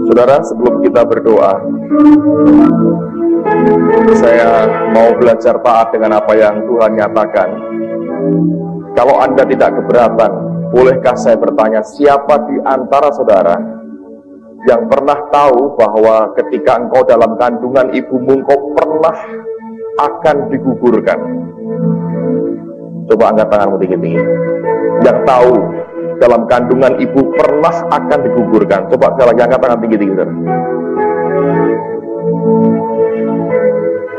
Saudara, sebelum kita berdoa, saya mau belajar taat dengan apa yang Tuhan nyatakan. Kalau Anda tidak keberatan, bolehkah saya bertanya, siapa di antara saudara yang pernah tahu bahwa ketika engkau dalam kandungan ibumu, engkau pernah akan digugurkan? Coba angkat tanganmu tinggi-tinggi. Yang tahu dalam kandungan ibu pernah akan digugurkan. Coba sekali lagi angkat tangan tinggi-tinggi.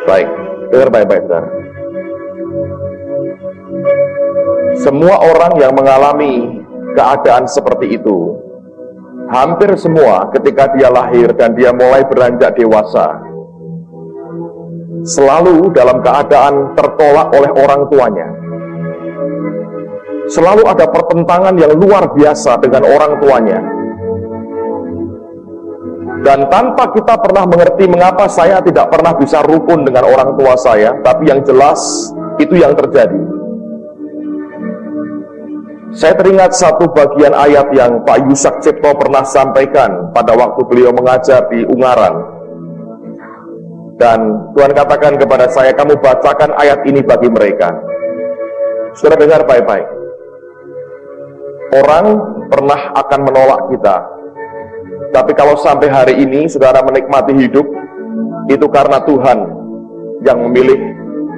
Baik, dengar baik-baik, saudara. Semua orang yang mengalami keadaan seperti itu, hampir semua ketika dia lahir dan dia mulai beranjak dewasa, selalu dalam keadaan tertolak oleh orang tuanya. Selalu ada pertentangan yang luar biasa dengan orang tuanya. Dan tanpa kita pernah mengerti mengapa saya tidak pernah bisa rukun dengan orang tua saya, tapi yang jelas itu yang terjadi. Saya teringat satu bagian ayat yang Pak Yusak Cipto pernah sampaikan pada waktu beliau mengajar di Ungaran. Dan Tuhan katakan kepada saya, kamu bacakan ayat ini bagi mereka. Saudara dengar baik-baik. Orang pernah akan menolak kita, tapi kalau sampai hari ini saudara menikmati hidup, itu karena Tuhan yang memilih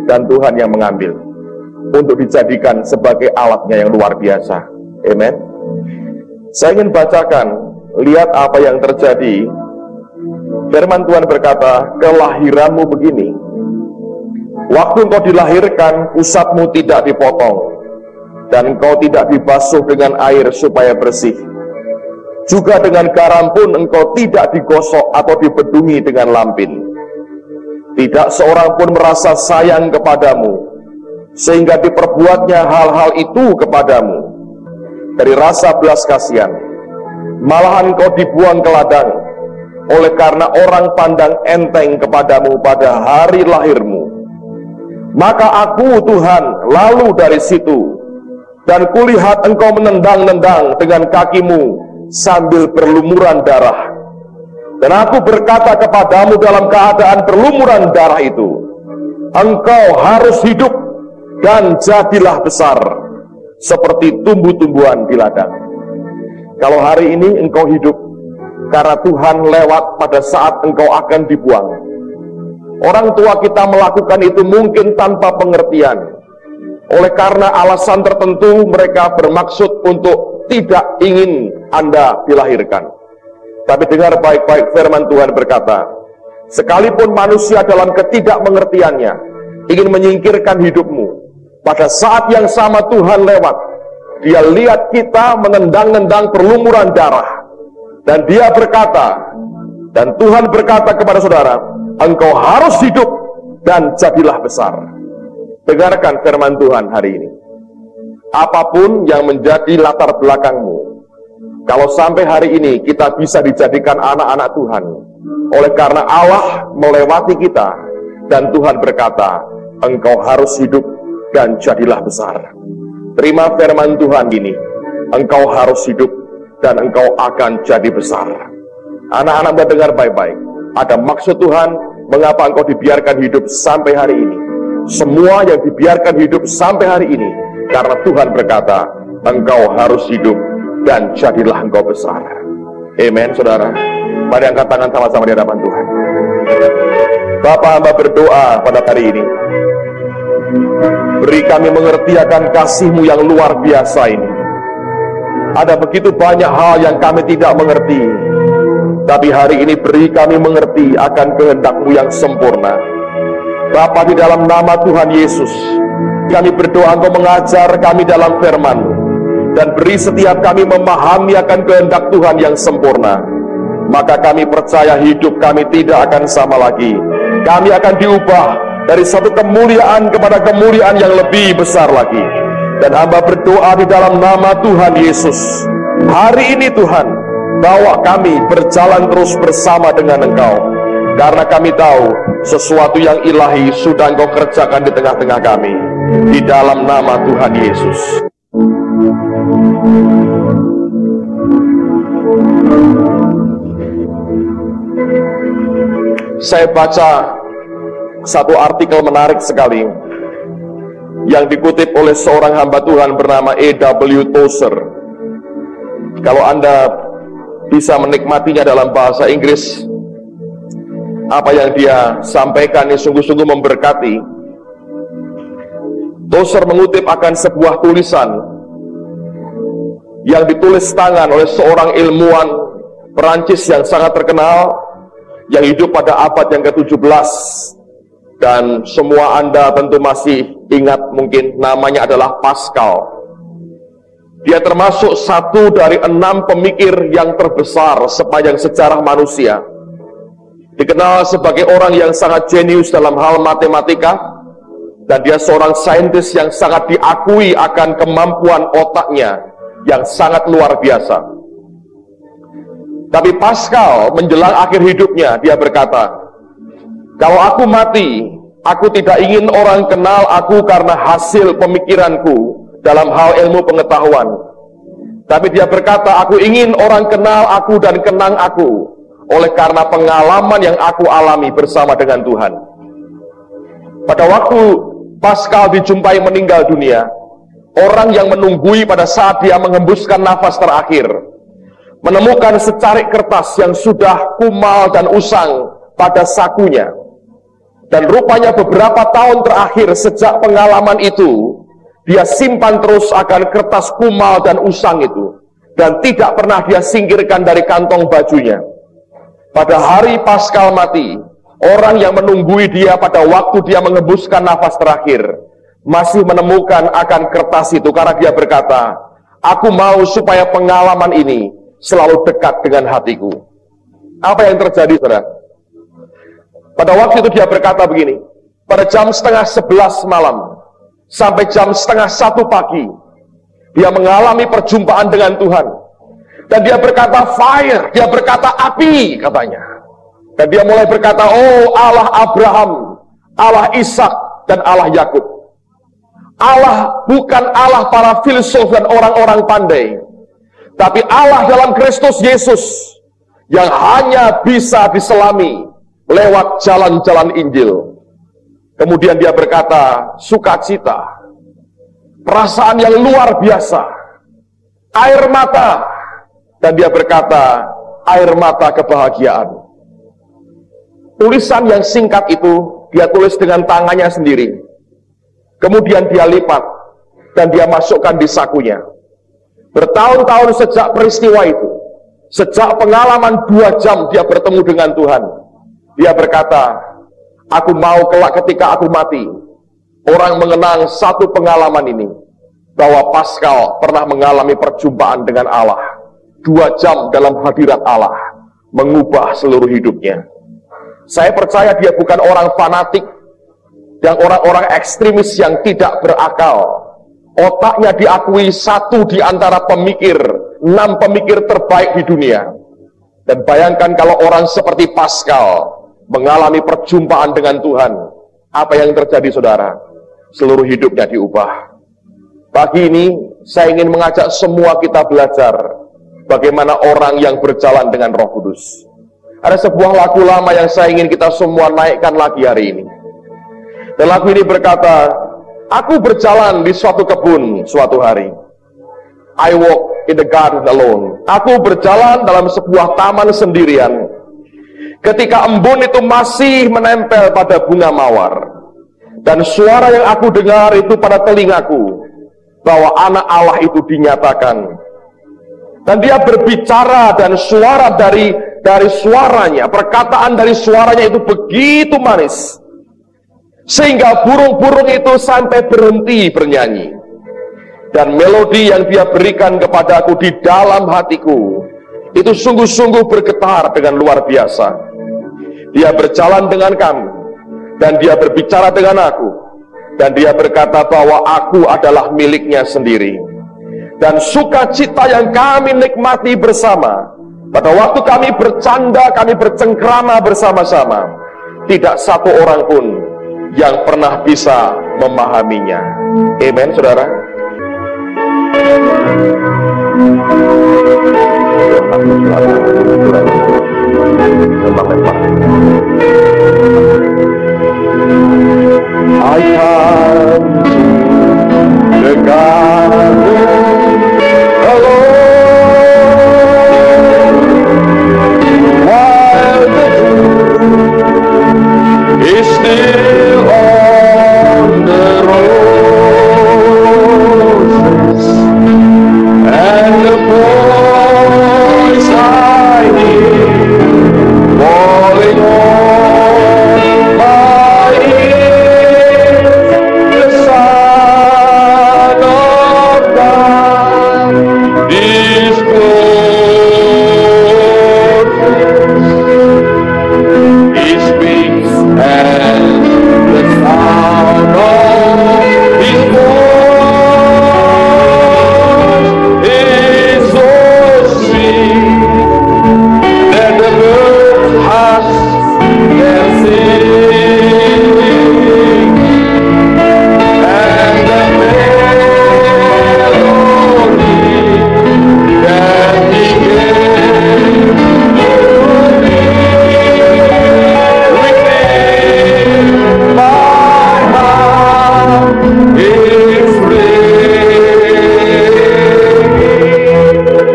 dan Tuhan yang mengambil untuk dijadikan sebagai alatnya yang luar biasa. Amen. Saya ingin bacakan, lihat apa yang terjadi. Firman Tuhan berkata, kelahiranmu begini. Waktu engkau dilahirkan, pusatmu tidak dipotong, dan engkau tidak dibasuh dengan air supaya bersih. Juga dengan garam pun engkau tidak digosok atau dibedungi dengan lampin. Tidak seorang pun merasa sayang kepadamu, sehingga diperbuatnya hal-hal itu kepadamu dari rasa belas kasihan. Malahan engkau dibuang ke ladang, oleh karena orang pandang enteng kepadamu pada hari lahirmu. Maka aku Tuhan lalu dari situ, dan kulihat engkau menendang-nendang dengan kakimu sambil berlumuran darah. Dan aku berkata kepadamu dalam keadaan berlumuran darah itu, engkau harus hidup dan jadilah besar seperti tumbuh-tumbuhan di ladang. Kalau hari ini engkau hidup karena Tuhan lewat pada saat engkau akan dibuang. Orang tua kita melakukan itu mungkin tanpa pengertian. Oleh karena alasan tertentu mereka bermaksud untuk tidak ingin Anda dilahirkan. Tapi dengar baik-baik, firman Tuhan berkata, sekalipun manusia dalam ketidakmengertiannya ingin menyingkirkan hidupmu, pada saat yang sama Tuhan lewat. Dia lihat kita menendang-nendang berlumuran darah, dan dia berkata, dan Tuhan berkata kepada saudara, engkau harus hidup dan jadilah besar. Dengarkan firman Tuhan hari ini. Apapun yang menjadi latar belakangmu, kalau sampai hari ini kita bisa dijadikan anak-anak Tuhan, oleh karena Allah melewati kita, dan Tuhan berkata, engkau harus hidup dan jadilah besar. Terima firman Tuhan ini, engkau harus hidup dan engkau akan jadi besar. Anak-anak mendengar baik-baik, ada maksud Tuhan mengapa engkau dibiarkan hidup sampai hari ini. Semua yang dibiarkan hidup sampai hari ini karena Tuhan berkata, engkau harus hidup dan jadilah engkau besar. Amen, saudara. Mari angkat tangan sama-sama di hadapan Tuhan. Bapa, hamba berdoa pada hari ini, beri kami mengerti akan kasih-Mu yang luar biasa ini. Ada begitu banyak hal yang kami tidak mengerti, tapi hari ini beri kami mengerti akan kehendak-Mu yang sempurna. Bapa, di dalam nama Tuhan Yesus, kami berdoa Engkau mengajar kami dalam firman-Mu, dan beri setiap kami memahami akan kehendak Tuhan yang sempurna. Maka kami percaya hidup kami tidak akan sama lagi. Kami akan diubah dari satu kemuliaan kepada kemuliaan yang lebih besar lagi. Dan hamba berdoa di dalam nama Tuhan Yesus, Hari ini Tuhan, bawa kami berjalan terus bersama dengan Engkau, karena kami tahu sesuatu yang ilahi sudah Engkau kerjakan di tengah-tengah kami. Di dalam nama Tuhan Yesus. Saya baca satu artikel menarik sekali yang dikutip oleh seorang hamba Tuhan bernama A.W. Tozer. Kalau Anda bisa menikmatinya dalam bahasa Inggris, apa yang dia sampaikan ini sungguh-sungguh memberkati. Tozer mengutip akan sebuah tulisan yang ditulis tangan oleh seorang ilmuwan Perancis yang sangat terkenal, yang hidup pada abad yang ke-17, dan semua Anda tentu masih ingat mungkin namanya adalah Pascal. Dia termasuk satu dari 6 pemikir yang terbesar sepanjang sejarah manusia. Dikenal sebagai orang yang sangat jenius dalam hal matematika, dan dia seorang saintis yang sangat diakui akan kemampuan otaknya yang sangat luar biasa. Tapi Pascal menjelang akhir hidupnya, dia berkata, kalau aku mati, aku tidak ingin orang kenal aku karena hasil pemikiranku dalam hal ilmu pengetahuan. Tapi dia berkata, aku ingin orang kenal aku dan kenang aku oleh karena pengalaman yang aku alami bersama dengan Tuhan. Pada waktu Pascal dijumpai meninggal dunia, orang yang menunggui pada saat dia menghembuskan nafas terakhir menemukan secarik kertas yang sudah kumal dan usang pada sakunya. Dan rupanya beberapa tahun terakhir sejak pengalaman itu, dia simpan terus akan kertas kumal dan usang itu, dan tidak pernah dia singkirkan dari kantong bajunya. Pada hari Pascal mati, orang yang menunggui dia pada waktu dia menghembuskan nafas terakhir masih menemukan akan kertas itu, karena dia berkata, aku mau supaya pengalaman ini selalu dekat dengan hatiku. Apa yang terjadi, saudara? Pada waktu itu dia berkata begini, pada jam 10:30 malam sampai jam 12:30 pagi, dia mengalami perjumpaan dengan Tuhan. Dan dia berkata fire, dia berkata api katanya. Dan dia mulai berkata, oh Allah Abraham, Allah Ishak, dan Allah Yakub. Allah bukan Allah para filsuf dan orang-orang pandai, tapi Allah dalam Kristus Yesus yang hanya bisa diselami lewat jalan-jalan Injil. Kemudian dia berkata, sukacita, perasaan yang luar biasa, air mata, dan dia berkata, air mata kebahagiaan. Tulisan yang singkat itu dia tulis dengan tangannya sendiri. Kemudian dia lipat dan dia masukkan di sakunya. Bertahun-tahun sejak peristiwa itu, sejak pengalaman 2 jam dia bertemu dengan Tuhan, dia berkata, aku mau kelak ketika aku mati, orang mengenang satu pengalaman ini, bahwa Pascal pernah mengalami perjumpaan dengan Allah. 2 jam dalam hadirat Allah mengubah seluruh hidupnya. Saya percaya dia bukan orang fanatik, yang orang-orang ekstremis yang tidak berakal. Otaknya diakui satu di antara pemikir, 6 pemikir terbaik di dunia. Dan bayangkan kalau orang seperti Pascal mengalami perjumpaan dengan Tuhan, apa yang terjadi, saudara? Seluruh hidupnya diubah. Pagi ini saya ingin mengajak semua kita belajar bagaimana orang yang berjalan dengan Roh Kudus. Ada sebuah lagu lama yang saya ingin kita semua naikkan lagi hari ini. Dan lagu ini berkata, aku berjalan di suatu kebun suatu hari. I walk in the garden alone. Aku berjalan dalam sebuah taman sendirian. Ketika embun itu masih menempel pada bunga mawar. Dan suara yang aku dengar itu pada telingaku, bahwa anak Allah itu dinyatakan. Dan dia berbicara, dan suara dari suaranya, perkataan dari suaranya itu begitu manis, sehingga burung-burung itu sampai berhenti bernyanyi. Dan melodi yang dia berikan kepadaku di dalam hatiku itu sungguh-sungguh bergetar dengan luar biasa. Dia berjalan dengan kami, dan dia berbicara dengan aku, dan dia berkata bahwa aku adalah miliknya sendiri. dan sukacita yang kami nikmati bersama. Pada waktu kami bercanda, kami bercengkrama bersama-sama, tidak satu orang pun yang pernah bisa memahaminya. Amen, saudara. I come to the garden alone, while the dew is still on the roses, and the voice I hear falling on my ears, the Son of God is close. He speaks and the sound of his voice is so sweet that the birds hush their singing, and the melody that he gave to me within my heart is ringing.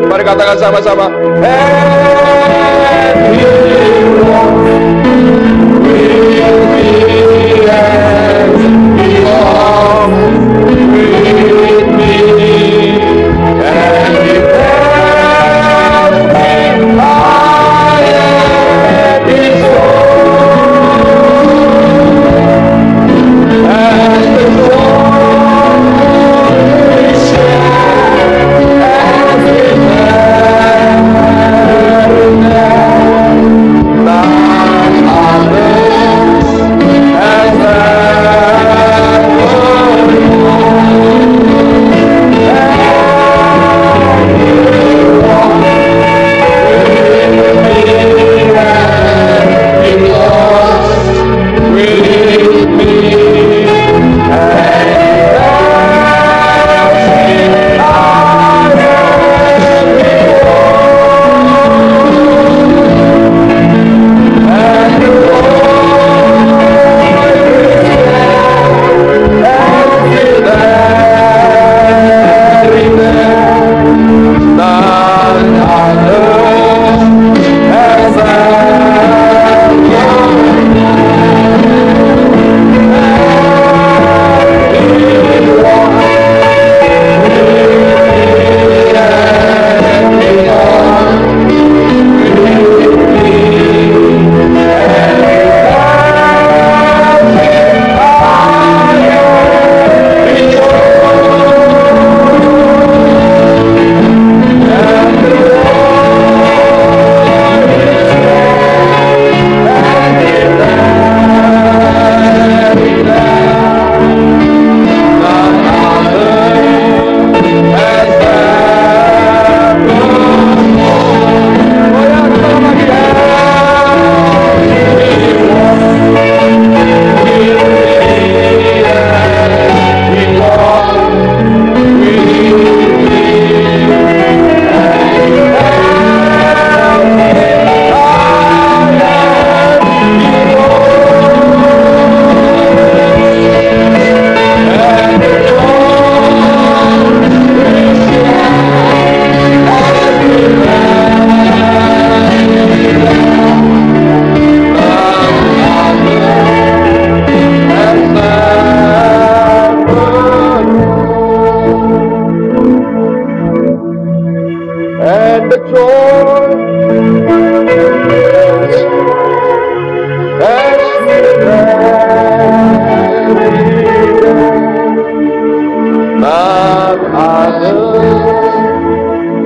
Mari katakan sama-sama. And he walks with me as he walks with me, and he tells me I am his own, and the song we share as we none others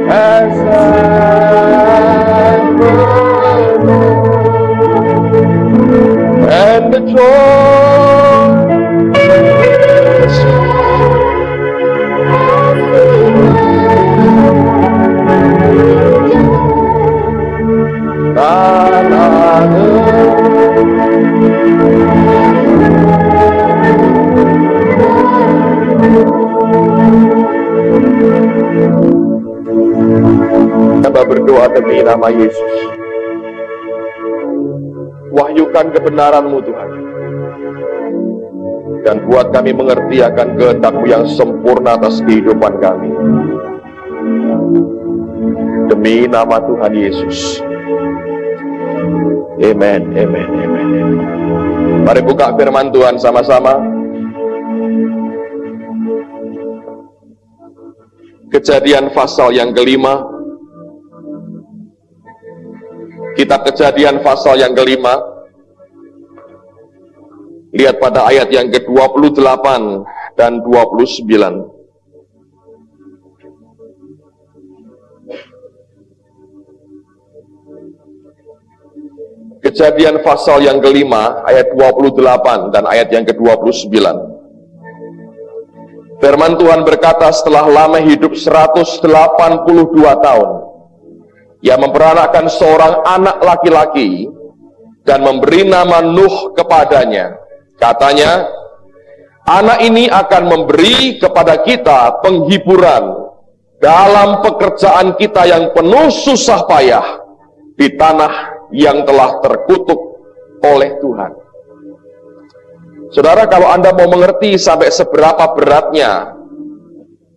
has kita berdoa demi nama Yesus. Wahyukan kebenaran-Mu Tuhan, dan buat kami mengerti akan kehendak-Mu yang sempurna atas kehidupan kami. Demi nama Tuhan Yesus. Amen, amen, amen, amen. Mari buka firman Tuhan sama-sama. Kejadian pasal yang kelima. Kitab Kejadian pasal yang kelima. Lihat pada ayat yang ke-28 dan 29. Kejadian pasal yang kelima, ayat 28 dan ayat yang ke-29. Firman Tuhan berkata, setelah Lameh hidup 182 tahun, ia memperanakkan seorang anak laki-laki dan memberi nama Nuh kepadanya. Katanya, anak ini akan memberi kepada kita penghiburan dalam pekerjaan kita yang penuh susah payah di tanah yang telah terkutuk oleh Tuhan. Saudara, kalau Anda mau mengerti sampai seberapa beratnya,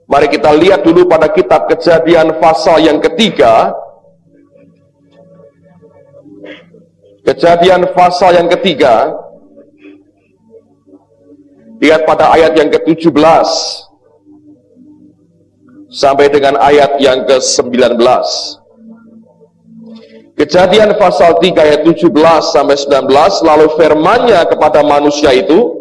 mari kita lihat dulu pada kitab Kejadian pasal yang ketiga. Kejadian pasal yang ketiga, lihat pada ayat yang ke-17 sampai dengan ayat yang ke-19. Kejadian pasal 3 ayat 17 sampai 19, lalu firman-Nya kepada manusia itu,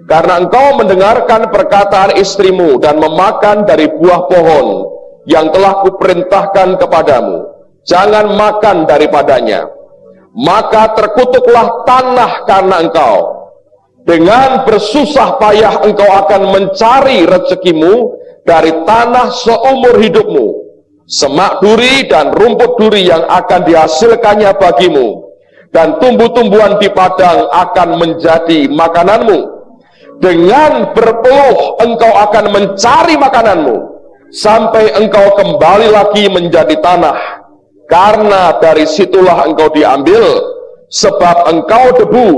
karena engkau mendengarkan perkataan istrimu dan memakan dari buah pohon yang telah kuperintahkan kepadamu, jangan makan daripadanya, maka terkutuklah tanah karena engkau. Dengan bersusah payah engkau akan mencari rezekimu dari tanah seumur hidupmu. Semak duri dan rumput duri yang akan dihasilkannya bagimu, dan tumbuh-tumbuhan di padang akan menjadi makananmu. Dengan berpeluh engkau akan mencari makananmu, sampai engkau kembali lagi menjadi tanah, karena dari situlah engkau diambil, sebab engkau debu,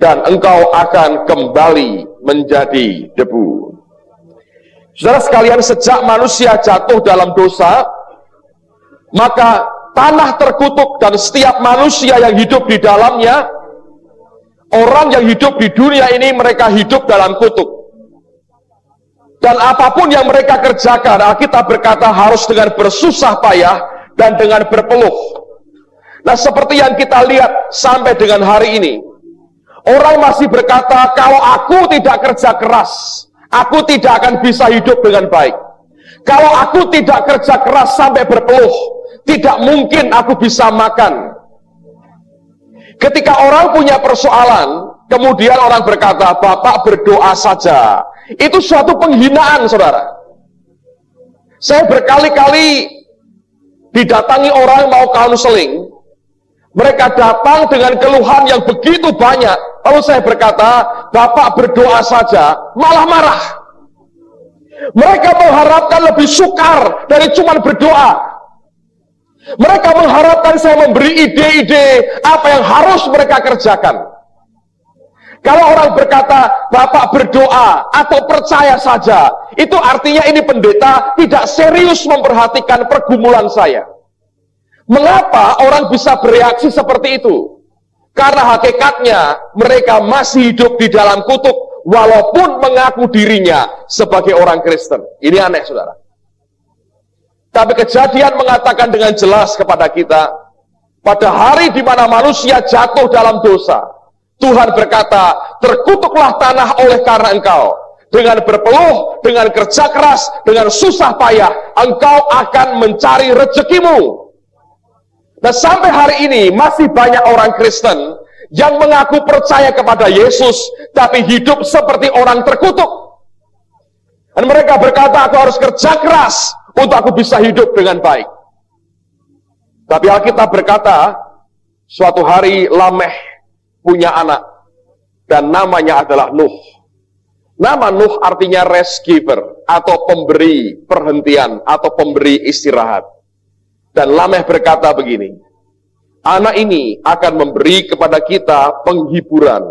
dan engkau akan kembali menjadi debu. Saudara sekalian, sejak manusia jatuh dalam dosa, maka tanah terkutuk, dan setiap manusia yang hidup di dalamnya, orang yang hidup di dunia ini, mereka hidup dalam kutuk. Dan apapun yang mereka kerjakan, Alkitab berkata harus dengan bersusah payah dan dengan berpeluh. Nah, seperti yang kita lihat sampai dengan hari ini, orang masih berkata, kalau aku tidak kerja keras, aku tidak akan bisa hidup dengan baik. Kalau aku tidak kerja keras sampai berpeluh, tidak mungkin aku bisa makan. Ketika orang punya persoalan, kemudian orang berkata, Bapak berdoa saja. Itu suatu penghinaan, saudara. Saya berkali-kali didatangi orang mau counseling. Mereka datang dengan keluhan yang begitu banyak. Lalu saya berkata, Bapak berdoa saja, malah marah. Mereka mengharapkan lebih sukar dari cuma berdoa. Mereka mengharapkan saya memberi ide-ide apa yang harus mereka kerjakan. Kalau orang berkata, Bapak berdoa atau percaya saja, itu artinya ini pendeta tidak serius memperhatikan pergumulan saya. Mengapa orang bisa bereaksi seperti itu? Karena hakikatnya mereka masih hidup di dalam kutuk, walaupun mengaku dirinya sebagai orang Kristen. Ini aneh, saudara. Tapi Kejadian mengatakan dengan jelas kepada kita, pada hari di mana manusia jatuh dalam dosa, Tuhan berkata, terkutuklah tanah oleh karena engkau. Dengan berpeluh, dengan kerja keras, dengan susah payah, engkau akan mencari rezekimu. Nah, sampai hari ini masih banyak orang Kristen yang mengaku percaya kepada Yesus, tapi hidup seperti orang terkutuk. Dan mereka berkata, aku harus kerja keras untuk aku bisa hidup dengan baik. Tapi Alkitab berkata, suatu hari Lameh punya anak, dan namanya adalah Nuh. Nama Nuh artinya rest giver, atau pemberi perhentian, atau pemberi istirahat. Dan Lameh berkata begini, anak ini akan memberi kepada kita penghiburan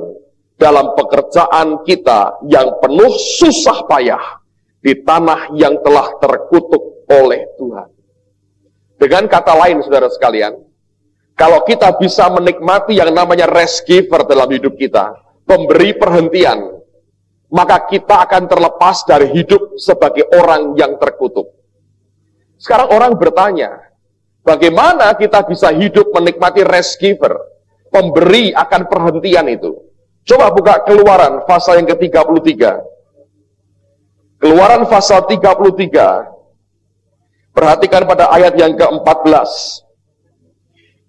dalam pekerjaan kita yang penuh susah payah di tanah yang telah terkutuk oleh Tuhan. Dengan kata lain, saudara sekalian, kalau kita bisa menikmati yang namanya rest giver dalam hidup kita, pemberi perhentian, maka kita akan terlepas dari hidup sebagai orang yang terkutuk. Sekarang orang bertanya, bagaimana kita bisa hidup menikmati rest giver, pemberi akan perhentian itu? Coba buka Keluaran pasal yang ke-33. Keluaran pasal 33. Perhatikan pada ayat yang ke-14.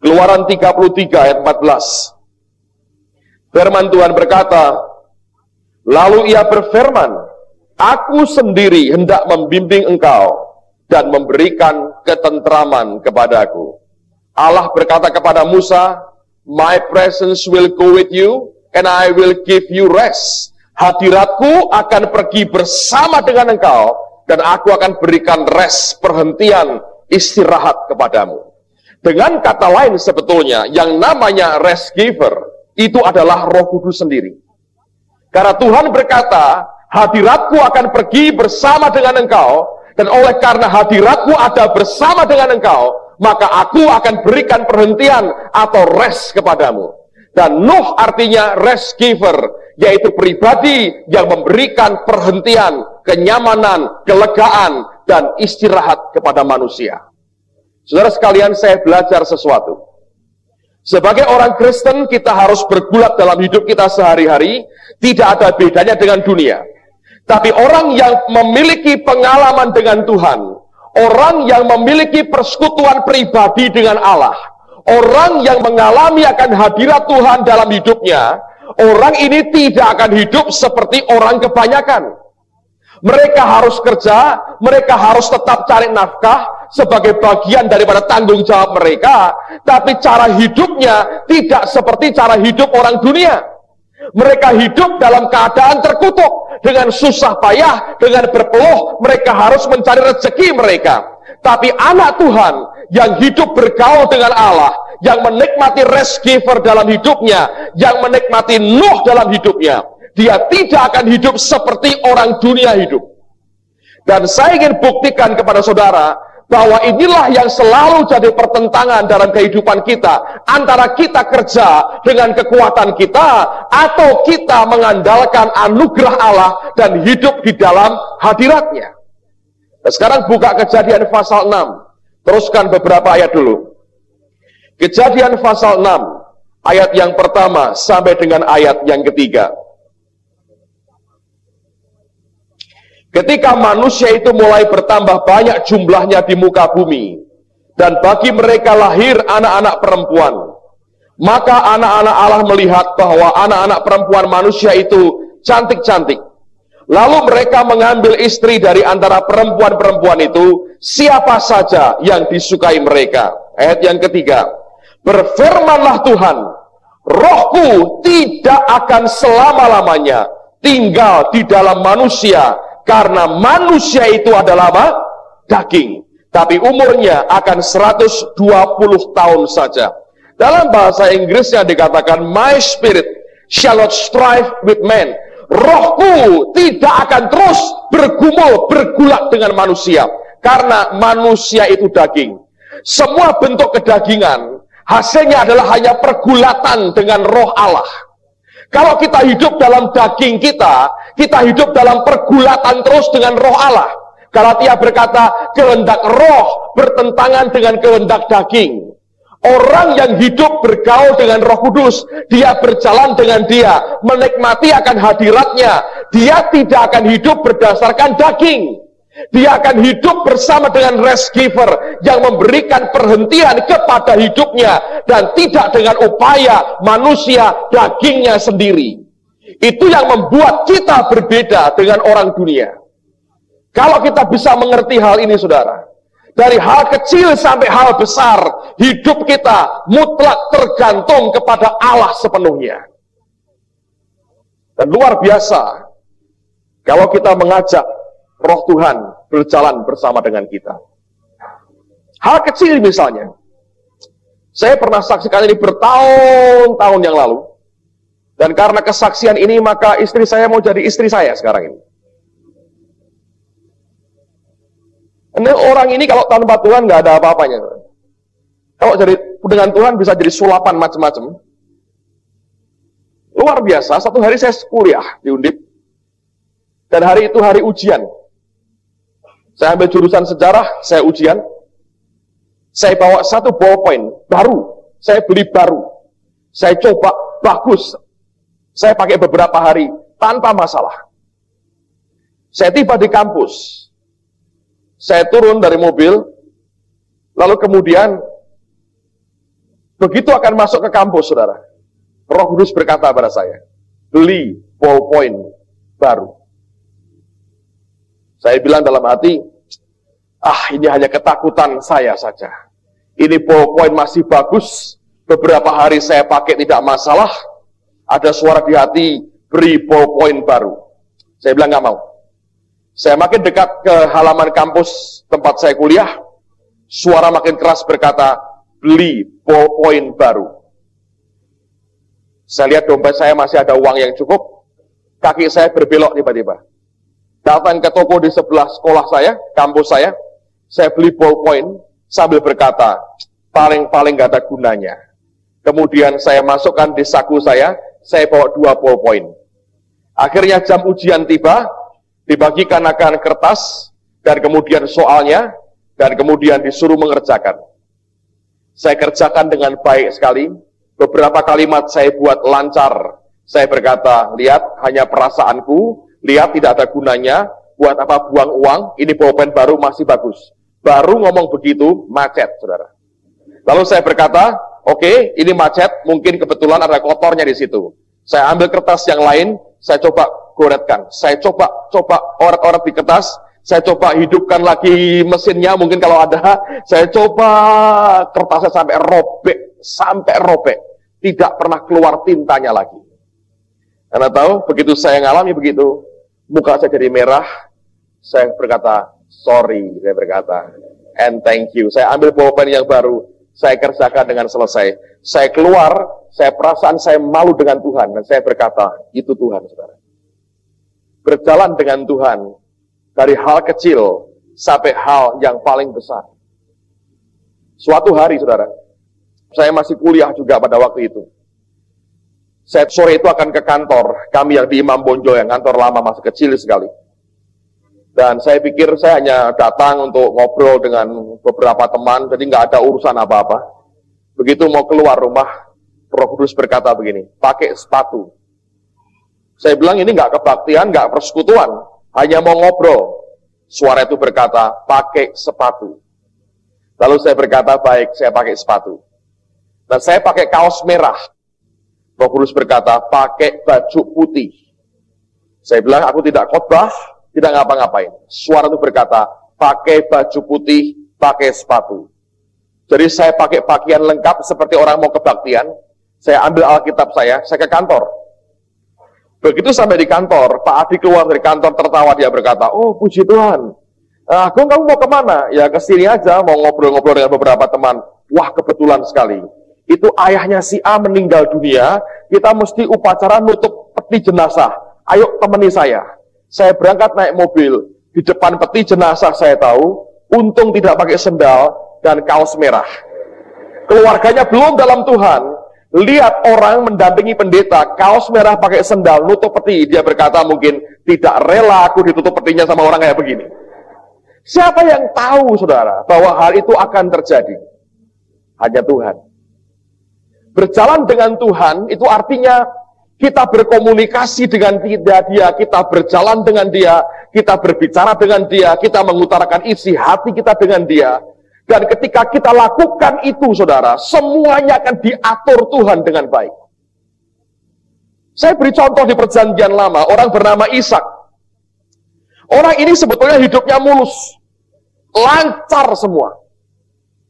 Keluaran 33 ayat 14. Firman Tuhan berkata, lalu ia berfirman, aku sendiri hendak membimbing engkau dan memberikan ketentraman kepadaku. Allah berkata kepada Musa, my presence will go with you and I will give you rest. Hadiratku akan pergi bersama dengan engkau dan aku akan berikan rest, perhentian, istirahat kepadamu. Dengan kata lain sebetulnya, yang namanya rest giver, itu adalah Roh Kudus sendiri. Karena Tuhan berkata, hadiratku akan pergi bersama dengan engkau, dan oleh karena hadiratku ada bersama dengan engkau, maka aku akan berikan perhentian atau rest kepadamu. Dan Nuh artinya rest giver, yaitu pribadi yang memberikan perhentian, kenyamanan, kelegaan, dan istirahat kepada manusia. Saudara sekalian, saya belajar sesuatu. Sebagai orang Kristen, kita harus bergulat dalam hidup kita sehari-hari, tidak ada bedanya dengan dunia. Tapi orang yang memiliki pengalaman dengan Tuhan, orang yang memiliki persekutuan pribadi dengan Allah, orang yang mengalami akan hadirat Tuhan dalam hidupnya, orang ini tidak akan hidup seperti orang kebanyakan. Mereka harus kerja, mereka harus tetap cari nafkah sebagai bagian daripada tanggung jawab mereka, tapi cara hidupnya tidak seperti cara hidup orang dunia. Mereka hidup dalam keadaan terkutuk, dengan susah payah, dengan berpeluh, mereka harus mencari rezeki mereka. Tapi anak Tuhan yang hidup bergaul dengan Allah, yang menikmati rest giver dalam hidupnya, yang menikmati Nuh dalam hidupnya, dia tidak akan hidup seperti orang dunia hidup. Dan saya ingin buktikan kepada saudara, bahwa inilah yang selalu jadi pertentangan dalam kehidupan kita, antara kita kerja dengan kekuatan kita, atau kita mengandalkan anugerah Allah dan hidup di dalam hadiratnya. Nah, sekarang buka Kejadian pasal 6, teruskan beberapa ayat dulu. Kejadian pasal 6, ayat yang pertama sampai dengan ayat yang ketiga. Ketika manusia itu mulai bertambah banyak jumlahnya di muka bumi, dan bagi mereka lahir anak-anak perempuan, maka anak-anak Allah melihat bahwa anak-anak perempuan manusia itu cantik-cantik. Lalu mereka mengambil istri dari antara perempuan-perempuan itu, siapa saja yang disukai mereka. Ayat yang ketiga, berfirmanlah Tuhan, rohku tidak akan selama-lamanya tinggal di dalam manusia, karena manusia itu adalah apa? Daging. Tapi umurnya akan 120 tahun saja. Dalam bahasa Inggrisnya dikatakan, my spirit shall not strive with man. Rohku tidak akan terus bergumul, bergulat dengan manusia. Karena manusia itu daging. Semua bentuk kedagingan, hasilnya adalah hanya pergulatan dengan roh Allah. Kalau kita hidup dalam daging kita hidup dalam pergulatan terus dengan roh Allah. Galatia berkata, kehendak roh bertentangan dengan kehendak daging. Orang yang hidup bergaul dengan Roh Kudus, dia berjalan dengan dia, menikmati akan hadiratnya. Dia tidak akan hidup berdasarkan daging. Dia akan hidup bersama dengan rest giver yang memberikan perhentian kepada hidupnya, dan tidak dengan upaya manusia dagingnya sendiri. Itu yang membuat kita berbeda dengan orang dunia. Kalau kita bisa mengerti hal ini, saudara, dari hal kecil sampai hal besar, hidup kita mutlak tergantung kepada Allah sepenuhnya. Dan luar biasa kalau kita mengajak Roh Tuhan berjalan bersama dengan kita. Hal kecil misalnya. Saya pernah saksikan ini bertahun-tahun yang lalu. Dan karena kesaksian ini, maka istri saya mau jadi istri saya sekarang ini. Nah, orang ini kalau tanpa Tuhan nggak ada apa-apanya. Kalau jadi dengan Tuhan bisa jadi sulapan macam-macam. Luar biasa, satu hari saya kuliah di Undip. Dan hari itu hari ujian. Saya ambil jurusan sejarah, saya ujian. Saya bawa satu ballpoint baru. Saya beli baru. Saya coba, bagus. Saya pakai beberapa hari, tanpa masalah. Saya tiba di kampus. Saya turun dari mobil, lalu kemudian, begitu akan masuk ke kampus, saudara, Roh Kudus berkata pada saya, beli ballpoint baru. Saya bilang dalam hati, ini hanya ketakutan saya saja. Ini ballpoint masih bagus, beberapa hari saya pakai tidak masalah, ada suara di hati, beri ballpoint baru. Saya bilang nggak mau. Saya makin dekat ke halaman kampus tempat saya kuliah, suara makin keras berkata, beli ballpoint baru. Saya lihat dompet saya masih ada uang yang cukup, kaki saya berbelok tiba-tiba. Datang ke toko di sebelah sekolah saya, kampus saya beli ballpoint sambil berkata, paling-paling gak ada gunanya. Kemudian saya masukkan di saku saya bawa 2 ballpoint. Akhirnya jam ujian tiba, dibagikan akan kertas, dan kemudian soalnya, dan kemudian disuruh mengerjakan. Saya kerjakan dengan baik sekali, beberapa kalimat saya buat lancar. Saya berkata, lihat hanya perasaanku, lihat tidak ada gunanya, buat apa buang uang, ini pulpen baru masih bagus. Baru ngomong begitu, macet, saudara. Lalu saya berkata, oke, ini macet, mungkin kebetulan ada kotornya di situ. Saya ambil kertas yang lain, saya coba goretkan. Saya coba oret-oret di kertas, saya coba hidupkan lagi mesinnya, mungkin kalau ada, saya coba kertasnya sampai robek, tidak pernah keluar tintanya lagi. Karena tahu, begitu saya ngalami begitu, muka saya jadi merah, saya berkata, sorry, saya berkata, and thank you. Saya ambil pulpen yang baru, saya kerjakan dengan selesai. Saya keluar, perasaan saya malu dengan Tuhan, dan saya berkata, itu Tuhan, saudara. Berjalan dengan Tuhan, dari hal kecil sampai hal yang paling besar. Suatu hari, saudara, saya masih kuliah juga pada waktu itu. Saya sore itu akan ke kantor, kami yang di Imam Bonjol, yang kantor lama masih kecil sekali. Dan saya pikir saya hanya datang untuk ngobrol dengan beberapa teman, jadi nggak ada urusan apa-apa. Begitu mau keluar rumah, Roh Kudus berkata begini, pakai sepatu. Saya bilang ini nggak kebaktian, nggak persekutuan, hanya mau ngobrol. Suara itu berkata, pakai sepatu. Lalu saya berkata, baik, saya pakai sepatu. Dan saya pakai kaos merah. Roh Kudus berkata, pakai baju putih. Saya bilang, aku tidak khotbah, tidak ngapa-ngapain. Suara itu berkata, pakai baju putih, pakai sepatu. Jadi saya pakai pakaian lengkap seperti orang mau kebaktian. Saya ambil Alkitab saya ke kantor. Begitu sampai di kantor, Pak Adi keluar dari kantor tertawa, dia berkata, oh puji Tuhan, Agung kamu mau kemana? Ya kesini aja, mau ngobrol-ngobrol dengan beberapa teman. Wah kebetulan sekali, itu ayahnya si A meninggal dunia, kita mesti upacara nutup peti jenazah, ayo temani saya. Saya berangkat naik mobil, di depan peti jenazah saya tahu, untung tidak pakai sendal dan kaos merah. Keluarganya belum dalam Tuhan, lihat orang mendampingi pendeta, kaos merah pakai sendal, nutup peti. Dia berkata mungkin, tidak rela aku ditutup petinya sama orang kayak begini. Siapa yang tahu, saudara, bahwa hal itu akan terjadi? Hanya Tuhan. Berjalan dengan Tuhan, itu artinya kita berkomunikasi dengan dia, kita berjalan dengan dia, kita berbicara dengan dia, kita mengutarakan isi hati kita dengan dia. Dan ketika kita lakukan itu, saudara, semuanya akan diatur Tuhan dengan baik. Saya beri contoh di perjanjian lama, orang bernama Ishak. Orang ini sebetulnya hidupnya mulus, lancar semua.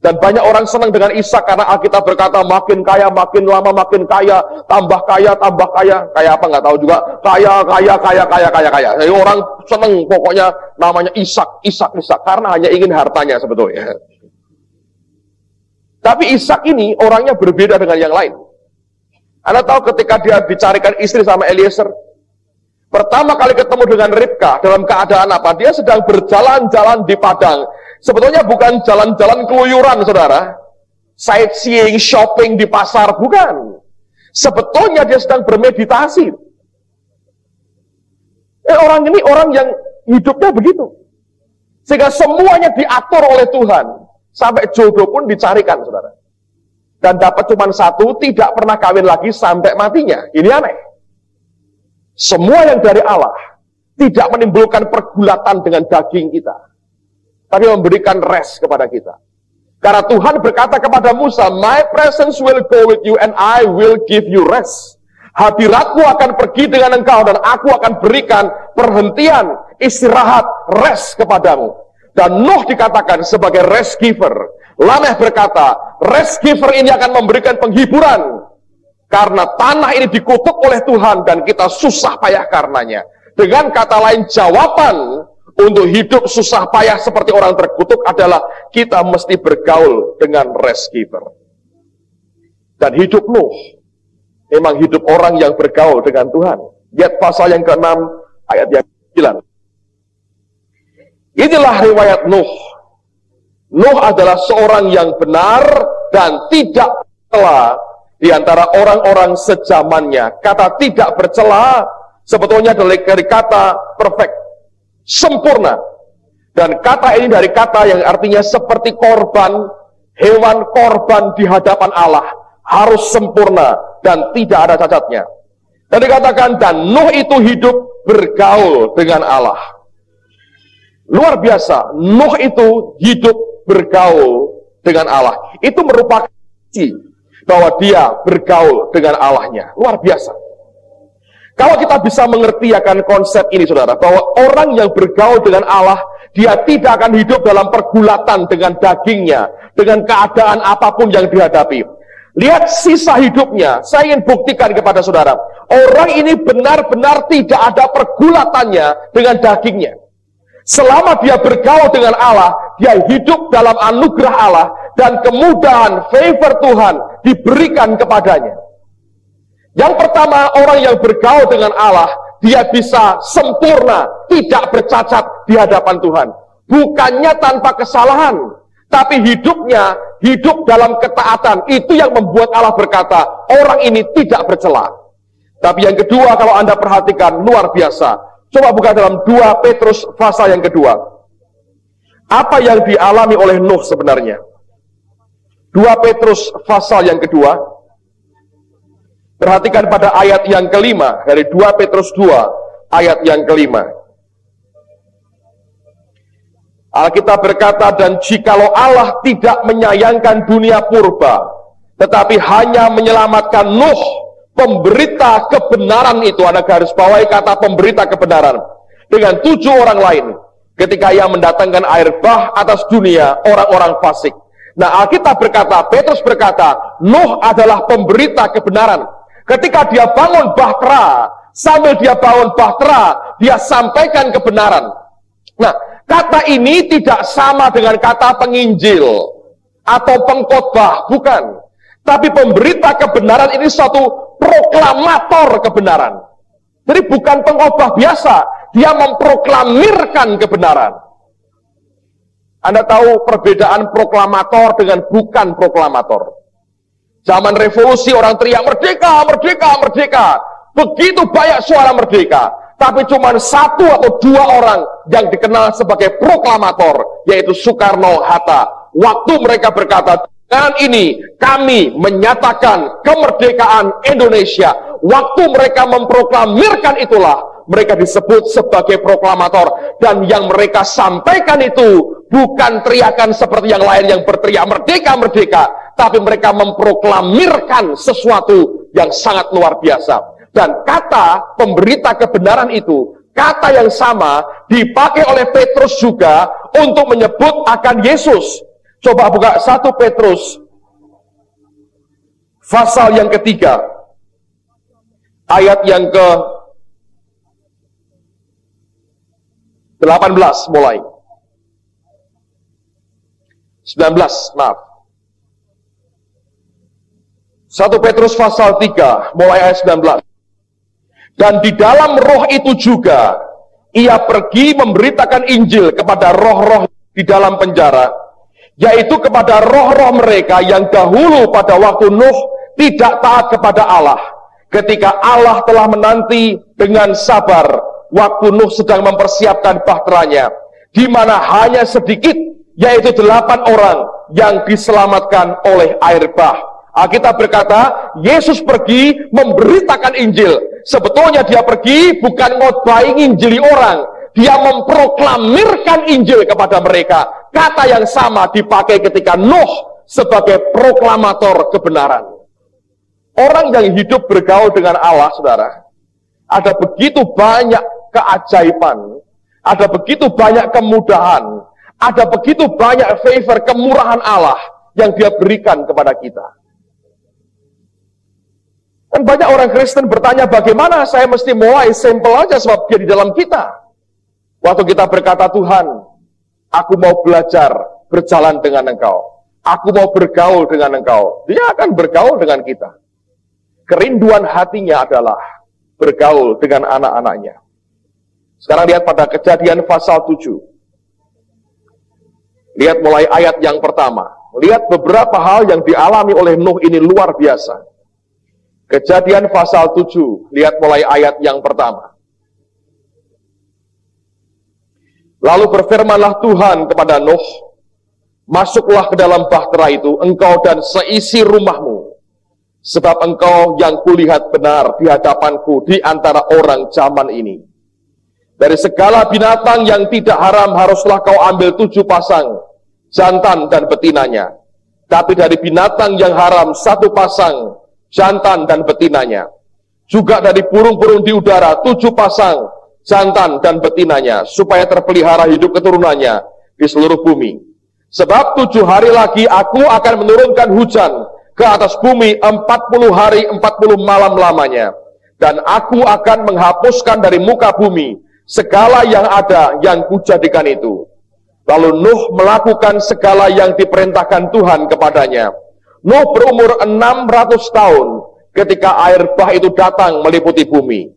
Dan banyak orang senang dengan Ishak karena Alkitab berkata makin kaya, makin lama makin kaya, tambah kaya, tambah kaya. Kaya apa nggak tahu juga, kaya. Jadi orang senang pokoknya namanya Ishak, karena hanya ingin hartanya sebetulnya. Tapi Ishak ini orangnya berbeda dengan yang lain. Anda tahu ketika dia dicarikan istri sama Eliezer, pertama kali ketemu dengan Ribka dalam keadaan apa? Dia sedang berjalan-jalan di padang. Sebetulnya bukan jalan-jalan keluyuran, saudara. Sightseeing, shopping di pasar, bukan. Sebetulnya dia sedang bermeditasi. Orang ini orang yang hidupnya begitu. Sehingga semuanya diatur oleh Tuhan. Sampai jodoh pun dicarikan, saudara. Dan dapat cuma satu, tidak pernah kawin lagi sampai matinya. Ini aneh. Semua yang dari Allah tidak menimbulkan pergulatan dengan daging kita, tapi memberikan rest kepada kita. Karena Tuhan berkata kepada Musa, "My presence will go with you and I will give you rest." Hadiratku akan pergi dengan engkau dan aku akan berikan perhentian, istirahat, rest kepadamu. Dan Nuh dikatakan sebagai rest giver. Lameh berkata, rest giver ini akan memberikan penghiburan. Karena tanah ini dikutuk oleh Tuhan dan kita susah payah karenanya. Dengan kata lain, jawaban untuk hidup susah payah seperti orang terkutuk adalah kita mesti bergaul dengan rest giver. Dan hidup Nuh memang hidup orang yang bergaul dengan Tuhan. Lihat pasal yang ke-6 ayat yang ke-9. Inilah riwayat Nuh. Nuh adalah seorang yang benar dan tidak bercela di antara orang-orang sejamannya. Kata tidak bercela sebetulnya dari kata perfect, sempurna. Dan kata ini dari kata yang artinya seperti korban, hewan korban di hadapan Allah. Harus sempurna dan tidak ada cacatnya. Dan dikatakan, dan Nuh itu hidup bergaul dengan Allah. Luar biasa, Nuh itu hidup bergaul dengan Allah. Itu merupakan bukti bahwa dia bergaul dengan Allahnya. Luar biasa. Kalau kita bisa mengerti akan konsep ini, saudara, bahwa orang yang bergaul dengan Allah, dia tidak akan hidup dalam pergulatan dengan dagingnya, dengan keadaan apapun yang dihadapi. Lihat sisa hidupnya. Saya ingin buktikan kepada saudara, orang ini benar-benar tidak ada pergulatannya dengan dagingnya. Selama dia bergaul dengan Allah, dia hidup dalam anugerah Allah, dan kemudahan, favor Tuhan diberikan kepadanya. Yang pertama, orang yang bergaul dengan Allah, dia bisa sempurna, tidak bercacat di hadapan Tuhan. Bukannya tanpa kesalahan, tapi hidupnya, hidup dalam ketaatan. Itu yang membuat Allah berkata, orang ini tidak bercela. Tapi yang kedua, kalau Anda perhatikan, luar biasa. Coba buka dalam 2 Petrus pasal yang kedua. Apa yang dialami oleh Nuh sebenarnya? 2 Petrus pasal yang kedua. Perhatikan pada ayat yang kelima. Dari 2 Petrus 2 ayat yang kelima. Alkitab berkata, dan jikalau Allah tidak menyayangkan dunia purba, tetapi hanya menyelamatkan Nuh, pemberita kebenaran itu, Anda garis bawahi kata pemberita kebenaran, dengan 7 orang lain, ketika ia mendatangkan air bah atas dunia orang-orang fasik. Nah, Alkitab berkata, Petrus berkata, Nuh adalah pemberita kebenaran. Ketika dia bangun bahtera, sambil dia bangun bahtera, dia sampaikan kebenaran. Nah, kata ini tidak sama dengan kata penginjil atau pengkhotbah, bukan. Tapi pemberita kebenaran ini suatu proklamator kebenaran. Jadi bukan pengkhotbah biasa, dia memproklamirkan kebenaran. Anda tahu perbedaan proklamator dengan bukan proklamator. Zaman revolusi orang teriak merdeka, merdeka, merdeka. Begitu banyak suara merdeka, tapi cuma 1 atau 2 orang yang dikenal sebagai proklamator, yaitu Soekarno, Hatta. Waktu mereka berkata, dengan ini kami menyatakan kemerdekaan Indonesia. Waktu mereka memproklamirkan itulah mereka disebut sebagai proklamator. Dan yang mereka sampaikan itu bukan teriakan seperti yang lain yang berteriak merdeka, merdeka, tapi mereka memproklamirkan sesuatu yang sangat luar biasa. Dan kata pemberita kebenaran itu, kata yang sama dipakai oleh Petrus juga untuk menyebut akan Yesus. Coba buka 1 Petrus pasal yang ketiga, ayat yang ke 18 mulai. 19, maaf. 1 Petrus pasal 3 mulai ayat 19. Dan di dalam roh itu juga ia pergi memberitakan Injil kepada roh-roh di dalam penjara, yaitu kepada roh-roh mereka yang dahulu pada waktu Nuh tidak taat kepada Allah, ketika Allah telah menanti dengan sabar waktu Nuh sedang mempersiapkan bahteranya, di mana hanya sedikit, yaitu 8 orang yang diselamatkan oleh air bah. Alkitab berkata, Yesus pergi memberitakan Injil. Sebetulnya dia pergi bukan ngotbahi nginjili orang, dia memproklamirkan Injil kepada mereka. Kata yang sama dipakai ketika Nuh sebagai proklamator kebenaran. Orang yang hidup bergaul dengan Allah, saudara, ada begitu banyak keajaiban, ada begitu banyak kemudahan, ada begitu banyak favor, kemurahan Allah yang dia berikan kepada kita. Dan banyak orang Kristen bertanya, bagaimana saya mesti mulai? Simple aja, sebab dia di dalam kita. Waktu kita berkata, Tuhan, aku mau belajar berjalan dengan Engkau, aku mau bergaul dengan Engkau, dia akan bergaul dengan kita. Kerinduan hatinya adalah bergaul dengan anak-anaknya. Sekarang lihat pada Kejadian pasal 7. Lihat mulai ayat yang pertama. Lihat beberapa hal yang dialami oleh Nuh ini luar biasa. Kejadian pasal 7, lihat mulai ayat yang pertama. Lalu berfirmanlah Tuhan kepada Nuh, masuklah ke dalam bahtera itu, engkau dan seisi rumahmu, sebab engkau yang kulihat benar di hadapanku di antara orang zaman ini. Dari segala binatang yang tidak haram haruslah kau ambil 7 pasang, jantan dan betinanya. Tapi dari binatang yang haram 1 pasang, jantan dan betinanya. Juga dari burung-burung di udara 7 pasang, jantan dan betinanya, supaya terpelihara hidup keturunannya di seluruh bumi. Sebab 7 hari lagi aku akan menurunkan hujan ke atas bumi 40 hari 40 malam lamanya. Dan aku akan menghapuskan dari muka bumi segala yang ada yang kujadikan itu. Lalu Nuh melakukan segala yang diperintahkan Tuhan kepadanya. Nuh berumur 600 tahun ketika air bah itu datang meliputi bumi.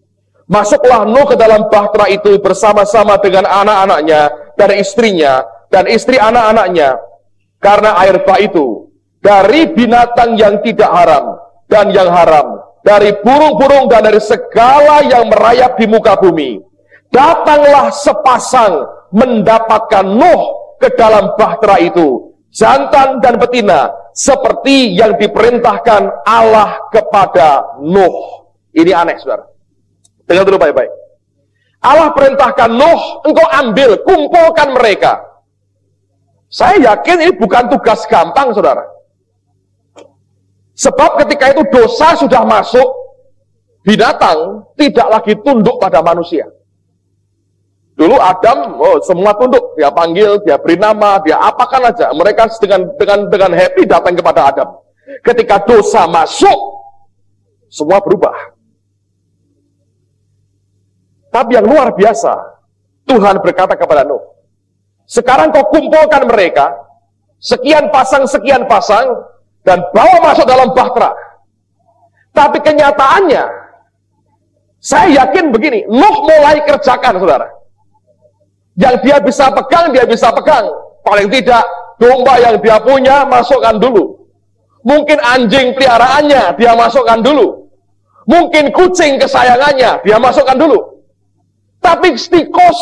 Masuklah Nuh ke dalam bahtera itu bersama-sama dengan anak-anaknya dan istrinya dan istri anak-anaknya. Karena air bah itu dari binatang yang tidak haram dan yang haram, dari burung-burung dan dari segala yang merayap di muka bumi, datanglah sepasang mendapatkan Nuh ke dalam bahtera itu, jantan dan betina, seperti yang diperintahkan Allah kepada Nuh. Ini aneh, saudara. Dengar dulu baik-baik. Allah perintahkan Nuh, engkau ambil, kumpulkan mereka. Saya yakin ini bukan tugas gampang, saudara. Sebab ketika itu dosa sudah masuk, binatang tidak lagi tunduk pada manusia. Dulu Adam, semua tunduk, dia panggil, dia beri nama, dia apakan aja. Mereka dengan happy datang kepada Adam. Ketika dosa masuk, semua berubah. Tapi yang luar biasa, Tuhan berkata kepada Nuh, sekarang kau kumpulkan mereka, sekian pasang, dan bawa masuk dalam bahtera. Tapi kenyataannya, saya yakin begini, Nuh mulai kerjakan, saudara. Yang dia bisa pegang. Paling tidak, domba yang dia punya, masukkan dulu. Mungkin anjing peliharaannya, dia masukkan dulu. Mungkin kucing kesayangannya, dia masukkan dulu. Tapi tikus,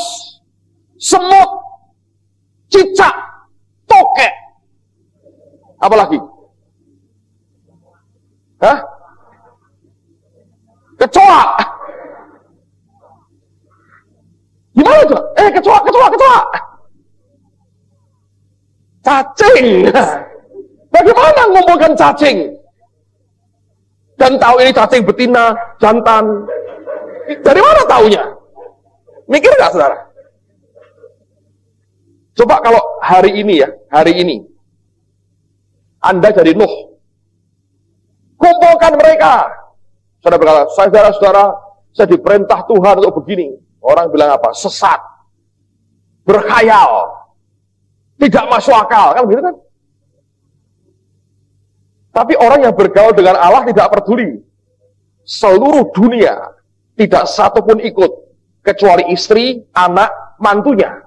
semut, cicak, tokek, apalagi? Hah? Kecoa. Gimana itu? Kecoa. Cacing. Bagaimana mengumpulkan cacing? Dan tahu ini cacing betina, jantan. Dari mana taunya? Mikir nggak, saudara? Coba kalau hari ini Anda jadi Nuh, kumpulkan mereka. Saudara berkata, saudara-saudara, saya diperintah Tuhan untuk begini. Orang bilang apa? Sesat, berkhayal, tidak masuk akal, kan begitu kan? Tapi orang yang bergaul dengan Allah tidak peduli. Seluruh dunia, tidak satu pun ikut. Kecuali istri, anak, mantunya.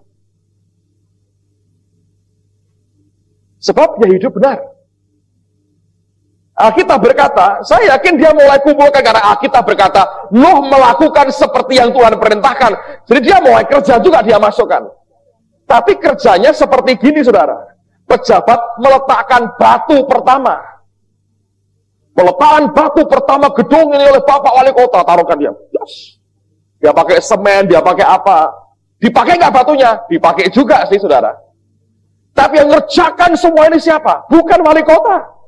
Sebab dia hidup benar. Alkitab berkata, saya yakin dia mulai kumpulkan karena Alkitab berkata, Nuh melakukan seperti yang Tuhan perintahkan. Jadi dia mulai kerja juga dia masukkan. Tapi kerjanya seperti gini, saudara. Pejabat meletakkan batu pertama. Peletakan batu pertama gedung ini oleh Bapak Wali Kota, taruhkan dia. Yes. Dia pakai semen, dia pakai apa? Dipakai nggak batunya? Dipakai juga sih, saudara. Tapi yang ngerjakan semua ini siapa? Bukan Wali Kota.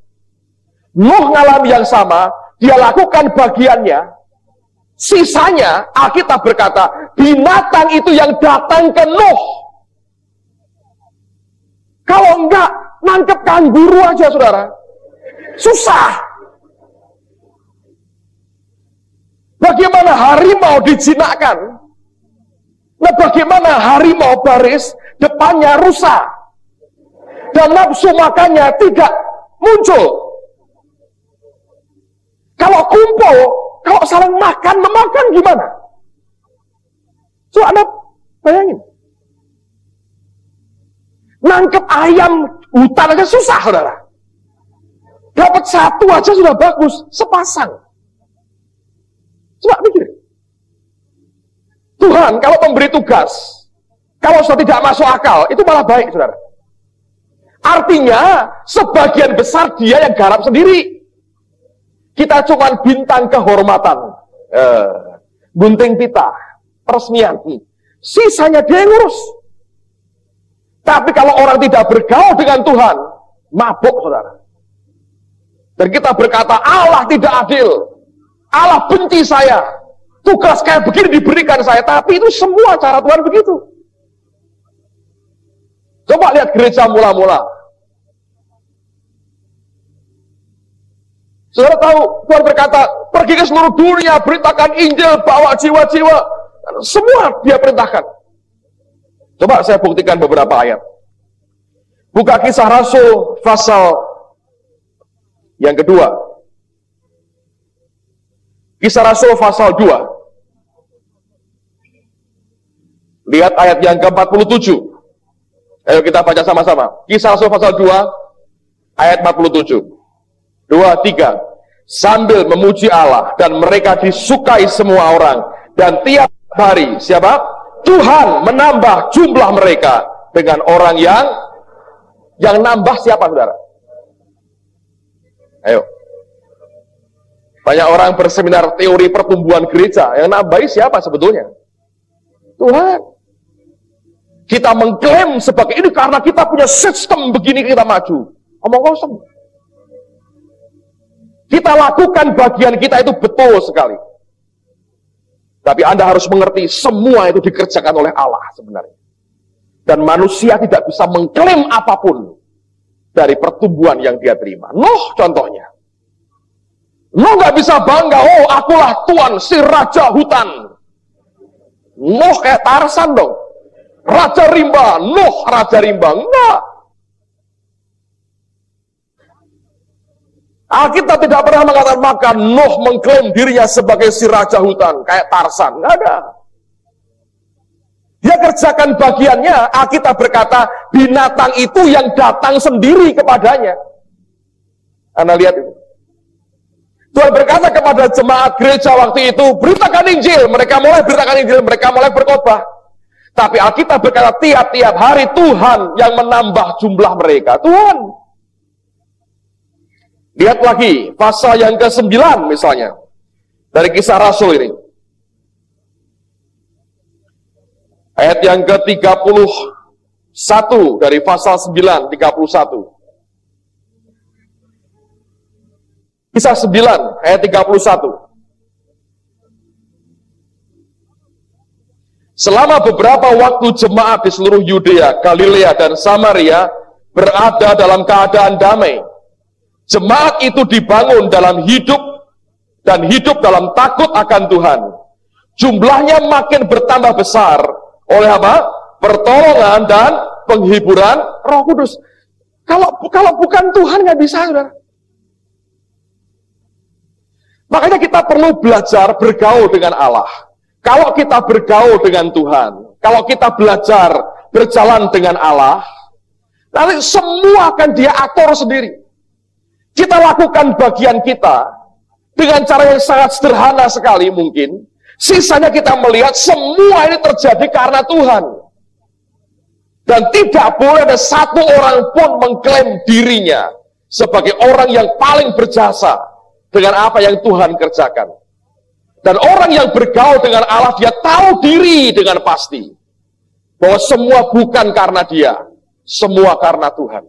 Nuh ngalami yang sama, dia lakukan bagiannya. Sisanya, Alkitab berkata, binatang itu yang datang ke Nuh. Kalau enggak, nangkep kanguru aja, saudara. Susah. Bagaimana harimau dijinakkan? Nah, bagaimana harimau baris, depannya rusa. Dan nafsu makannya tidak muncul. Kalau kumpul, kalau saling makan, memakan gimana? So, Anda bayangin. Nangkep ayam hutan aja susah, saudara. Dapat satu aja sudah bagus, sepasang. Coba pikir. Tuhan kalau memberi tugas, kalau sudah tidak masuk akal, itu malah baik, saudara. Artinya, sebagian besar dia yang garap sendiri. Kita cuma bintang kehormatan, gunting pita, peresmian. Sisanya dia yang ngurus. Tapi kalau orang tidak bergaul dengan Tuhan, mabuk, saudara. Dan kita berkata, Allah tidak adil. Allah benci saya. Tugas kayak begini diberikan saya. Tapi itu semua cara Tuhan begitu. Coba lihat gereja mula-mula. Saudara tahu, Tuhan berkata, pergi ke seluruh dunia, beritakan Injil, bawa jiwa-jiwa. Semua dia perintahkan. Coba saya buktikan beberapa ayat. Buka Kisah Rasul, pasal yang kedua. Kisah Rasul, pasal 2. Lihat ayat yang ke-47. Ayo kita baca sama-sama. Kisah Rasul, pasal 2, ayat 47. 2, 3. Sambil memuji Allah dan mereka disukai semua orang. Dan tiap hari, siapa? Tuhan menambah jumlah mereka dengan orang yang nambah siapa, saudara? Ayo. Banyak orang berseminar teori pertumbuhan gereja. Yang nambahi siapa sebetulnya? Tuhan. Kita mengklaim sebagai ini karena kita punya sistem begini kita maju. Omong kosong. Kita lakukan bagian kita itu betul sekali. Tapi Anda harus mengerti, semua itu dikerjakan oleh Allah sebenarnya. Dan manusia tidak bisa mengklaim apapun dari pertumbuhan yang dia terima. Nuh contohnya. Nuh nggak bisa bangga, oh akulah Tuhan si Raja Hutan. Nuh kayak Tarsan dong. Raja Rimba, Nuh Raja Rimba. Enggak. Alkitab tidak pernah mengatakan maka Nuh mengklaim dirinya sebagai si Raja Hutan, kayak Tarsan. Nggak ada. Dia kerjakan bagiannya. Alkitab berkata, binatang itu yang datang sendiri kepadanya. Anda lihat itu. Tuhan berkata kepada jemaat gereja waktu itu, beritakan Injil. Mereka mulai beritakan Injil, mereka mulai berkhotbah. Tapi Alkitab berkata, tiap-tiap hari Tuhan yang menambah jumlah mereka. Tuhan. Lihat lagi, pasal yang ke-9 misalnya. Dari Kisah Rasul ini. Ayat yang ke-31 dari pasal 9, 31. Kisah 9, ayat 31. Selama beberapa waktu jemaat di seluruh Yudea, Galilea, dan Samaria berada dalam keadaan damai. Jemaat itu dibangun dalam hidup dan hidup dalam takut akan Tuhan. Jumlahnya makin bertambah besar oleh apa? Pertolongan dan penghiburan Roh Kudus. Kalau bukan Tuhan nggak bisa, saudara. Makanya kita perlu belajar bergaul dengan Allah. Kalau kita bergaul dengan Tuhan, kalau kita belajar berjalan dengan Allah, nanti semua akan Dia atur sendiri. Kita lakukan bagian kita dengan cara yang sangat sederhana sekali mungkin. Sisanya kita melihat semua ini terjadi karena Tuhan. Dan tidak boleh ada satu orang pun mengklaim dirinya sebagai orang yang paling berjasa dengan apa yang Tuhan kerjakan. Dan orang yang bergaul dengan Allah, dia tahu diri dengan pasti bahwa semua bukan karena dia, semua karena Tuhan.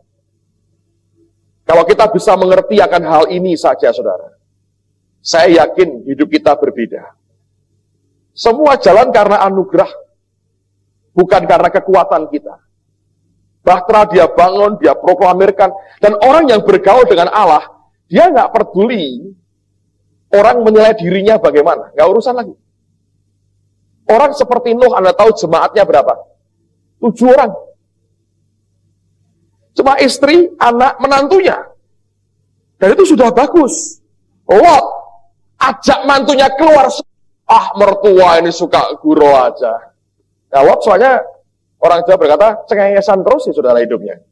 Kalau kita bisa mengerti akan hal ini saja, saudara, saya yakin hidup kita berbeda. Semua jalan karena anugerah, bukan karena kekuatan kita. Bahtera dia bangun, dia proklamirkan, dan orang yang bergaul dengan Allah, dia nggak peduli orang menilai dirinya bagaimana, nggak urusan lagi. Orang seperti Nuh, Anda tahu jemaatnya berapa? 7 orang. Cuma istri, anak, menantunya. Dan itu sudah bagus. Lot, ajak mantunya keluar. Mertua ini suka gurau aja. Nah, Lot soalnya, orang Jawa berkata, cengengesan terus sih saudara hidupnya.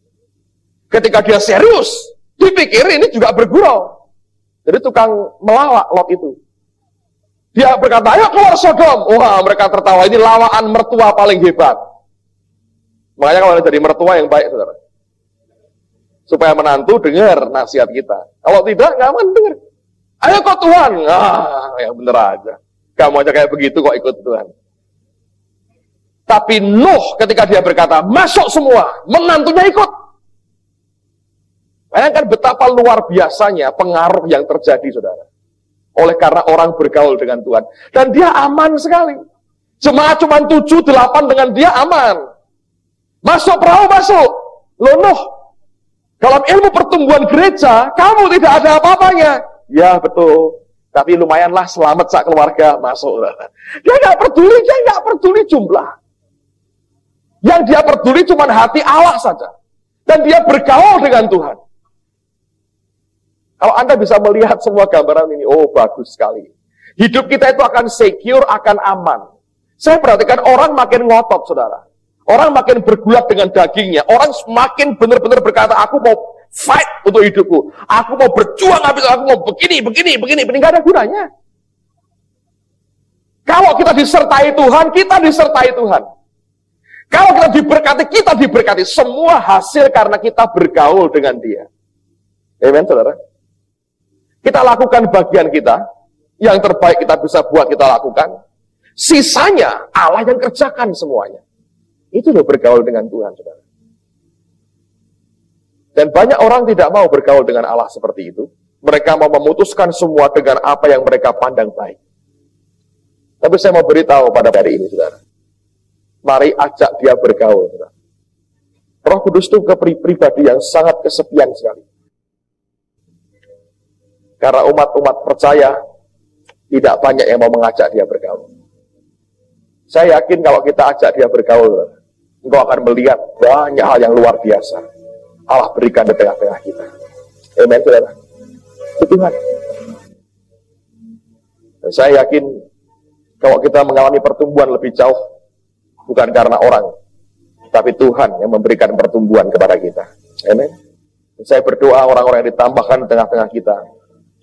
Ketika dia serius, dipikir ini juga bergurau. Jadi tukang melawak Lot itu. Dia berkata, ayo keluar Sodom. Wah, mereka tertawa, ini lawaan mertua paling hebat. Makanya kalau jadi mertua yang baik, saudara. Supaya menantu dengar nasihat kita. Kalau tidak, nggak akan dengar. Ayo kok Tuhan. Ya bener aja. Kamu aja kayak begitu kok ikut Tuhan. Tapi Nuh ketika dia berkata, masuk semua, menantunya ikut. Bayangkan betapa luar biasanya pengaruh yang terjadi, saudara. Oleh karena orang bergaul dengan Tuhan. Dan dia aman sekali. Jemaat cuma 7, 8 dengan dia aman. Masuk perahu, masuk. Loh Nuh, dalam ilmu pertumbuhan gereja, kamu tidak ada apa-apanya. Ya betul. Tapi lumayanlah selamat sak keluarga masuk. Dia nggak peduli jumlah. Yang dia peduli cuma hati Allah saja. Dan dia bergaul dengan Tuhan. Kalau Anda bisa melihat semua gambaran ini, oh bagus sekali. Hidup kita itu akan secure, akan aman. Saya perhatikan orang makin ngotot, saudara. Orang makin bergulat dengan dagingnya. Orang semakin benar-benar berkata, aku mau fight untuk hidupku. Aku mau berjuang habis, aku mau begini. Nggak ada gunanya. Kalau kita disertai Tuhan, kita disertai Tuhan. Kalau kita diberkati. Semua hasil karena kita bergaul dengan Dia. Amen, saudara. Kita lakukan bagian kita, yang terbaik kita bisa buat kita lakukan. Sisanya Allah yang kerjakan semuanya. Itu loh bergaul dengan Tuhan, saudara. Dan banyak orang tidak mau bergaul dengan Allah seperti itu. Mereka mau memutuskan semua dengan apa yang mereka pandang baik. Tapi saya mau beritahu pada hari ini, saudara. Mari ajak dia bergaul, saudara. Roh Kudus itu pribadi yang sangat kesepian sekali. Karena umat-umat percaya tidak banyak yang mau mengajak dia bergaul. Saya yakin kalau kita ajak dia bergaul, engkau akan melihat banyak hal yang luar biasa Allah berikan di tengah-tengah kita. Amen, saudara. Itu Tuhan. Dan saya yakin kalau kita mengalami pertumbuhan lebih jauh, bukan karena orang, tapi Tuhan yang memberikan pertumbuhan kepada kita. Amen. Saya berdoa orang-orang yang ditambahkan di tengah-tengah kita,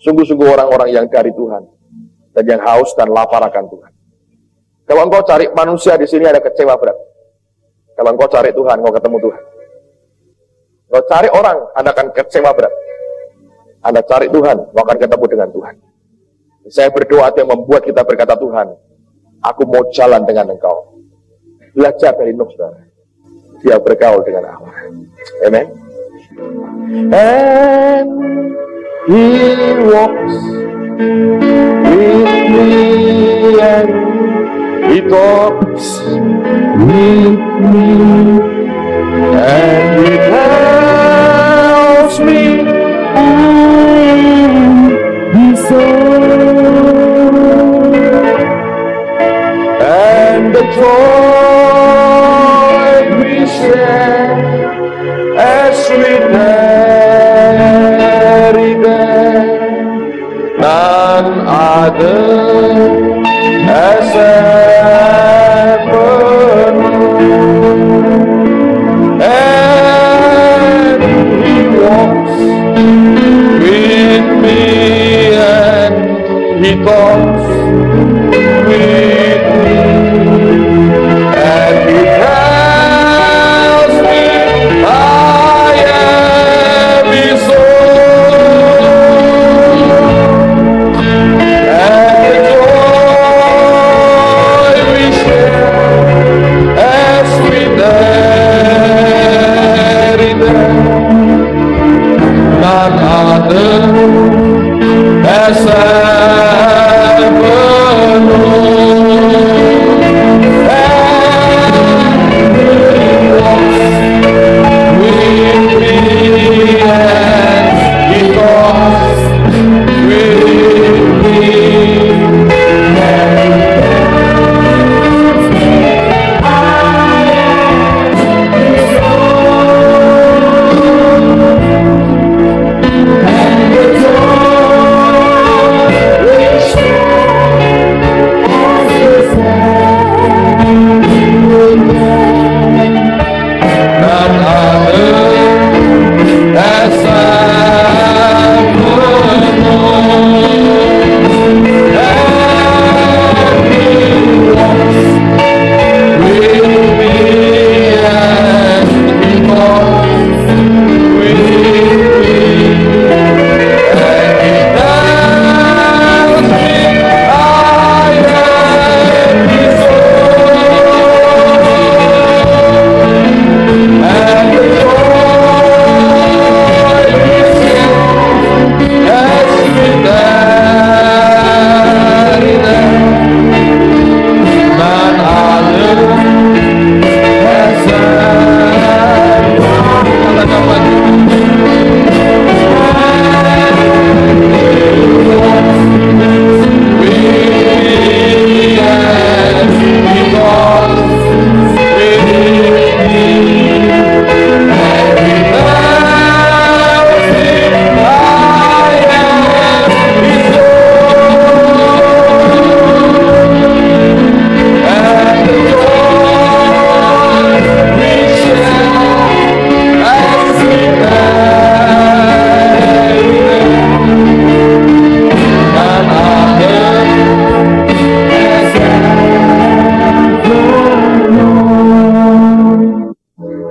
sungguh-sungguh orang-orang yang dari Tuhan dan yang haus dan lapar akan Tuhan. Kalau engkau cari manusia di sini ada kecewa berat. Kalau engkau cari Tuhan, engkau ketemu Tuhan. Engkau cari orang, Anda akan kecewa berat. Anda cari Tuhan, engkau akan ketemu dengan Tuhan. Saya berdoa yang membuat kita berkata, Tuhan, aku mau jalan dengan Engkau. Belajar dari Nuh, saudara. Dia bergaul dengan Allah. Amen. And He walks with me and He talks with me and He tells me His soul and the joy we share as we tarry there. And ada asa penuh, and He walks with me, and He talks with me, and He tells me I am His own, and the joy we share as we tarry there, none other as I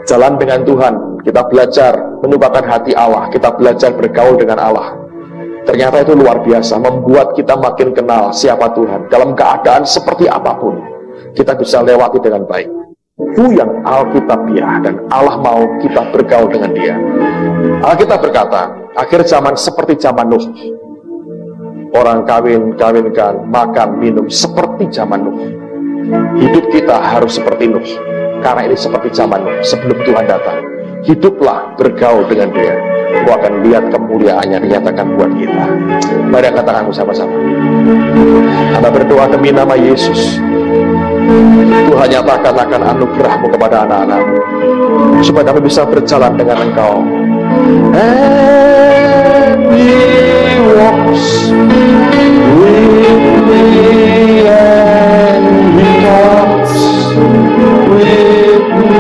jalan dengan Tuhan, kita belajar menyukakan hati Allah, kita belajar bergaul dengan Allah. Ternyata itu luar biasa, membuat kita makin kenal siapa Tuhan. Dalam keadaan seperti apapun, kita bisa lewati dengan baik. Itu yang Alkitabiah, dan Allah mau kita bergaul dengan Dia. Alkitab berkata, akhir zaman seperti zaman Nuh. Orang kawin-kawinkan, makan, minum seperti zaman Nuh. Hidup kita harus seperti Nuh, karena ini seperti zaman Nuh sebelum Tuhan datang. Hiduplah bergaul dengan Dia, Kau akan lihat kemuliaannya dinyatakan buat kita. Mari angkat tanganmu sama-sama. Anda berdoa demi nama Yesus. Tuhan nyatakan akan anugerah-Mu kepada anak-anak-Mu, supaya kami bisa berjalan dengan Engkau. And He walks with me, and He talks with me.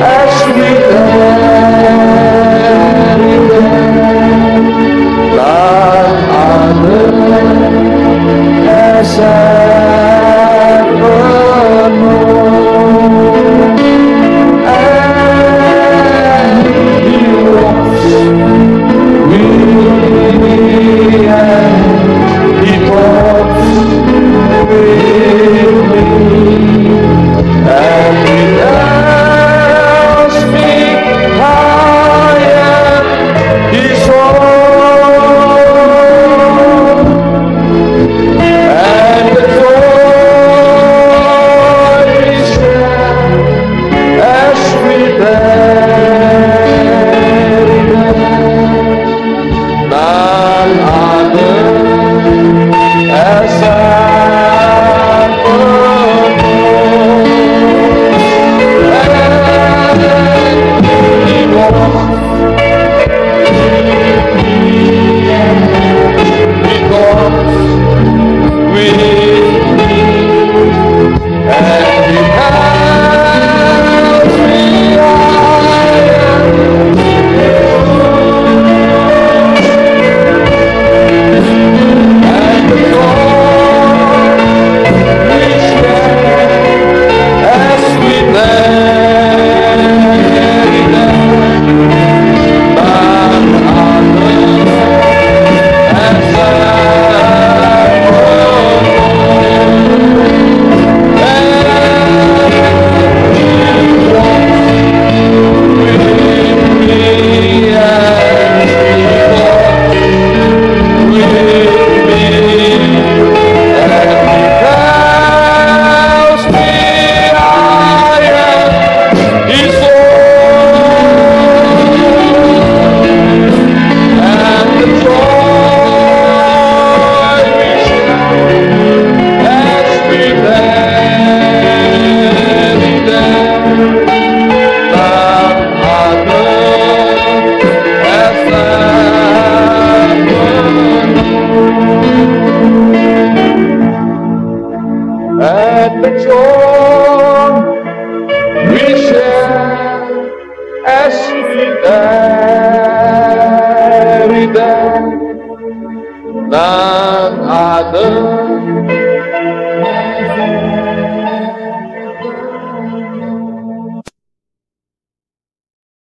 As we None other